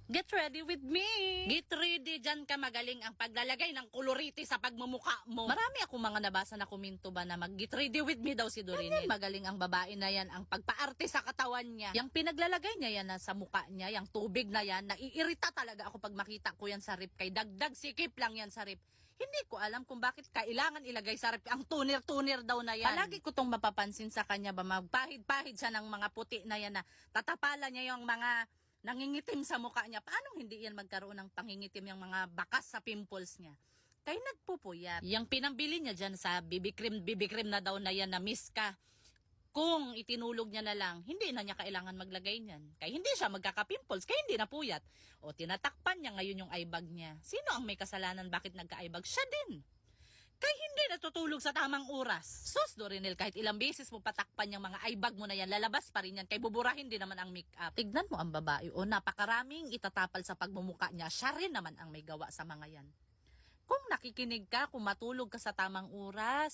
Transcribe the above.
Get ready with me! Get ready, dyan ka magaling ang paglalagay ng koloriti sa pagmumukha mo. Marami akong mga nabasa na komento ba na mag-get ready with me daw si Dorinel. Magaling ang babae na yan, ang pagpaarte sa katawan niya. Yung pinaglalagay niya yan na sa mukha niya, yung tubig na yan, naiirita talaga ako pag makita ko yan sa rip. Kay dagdag sikip lang yan sa rip. Hindi ko alam kung bakit kailangan ilagay sa rip ang tunir-tunir daw na yan. Palagi ko tong mapapansin sa kanya ba, magpahid-pahid siya ng mga puti na yan na tatapalan niya yung mga nangingitim sa mukha niya. Paano hindi yan magkaroon ng pangingitim yung mga bakas sa pimples niya? Kaya nagpupuyat. Yung pinambili niya dyan sa BB cream na daw na yan na Miska. Kung itinulog niya na lang, hindi na niya kailangan maglagay niyan. Kaya hindi siya magkaka-pimples, kaya hindi na puyat. O tinatakpan niya ngayon yung eyebag niya. Sino ang may kasalanan bakit nagka-eyebag? Siya din. Kaya hindi natutulog sa tamang oras. Sus, Dorinel, kahit ilang beses mo patakpan yung mga eyebag mo na yan, lalabas pa rin yan. Kaya buburahin din naman ang makeup. Tignan mo ang babae. O napakaraming itatapal sa pagmumuka niya. Siya rin naman ang may gawa sa mga yan. Kung nakikinig ka, kung matulog ka sa tamang oras,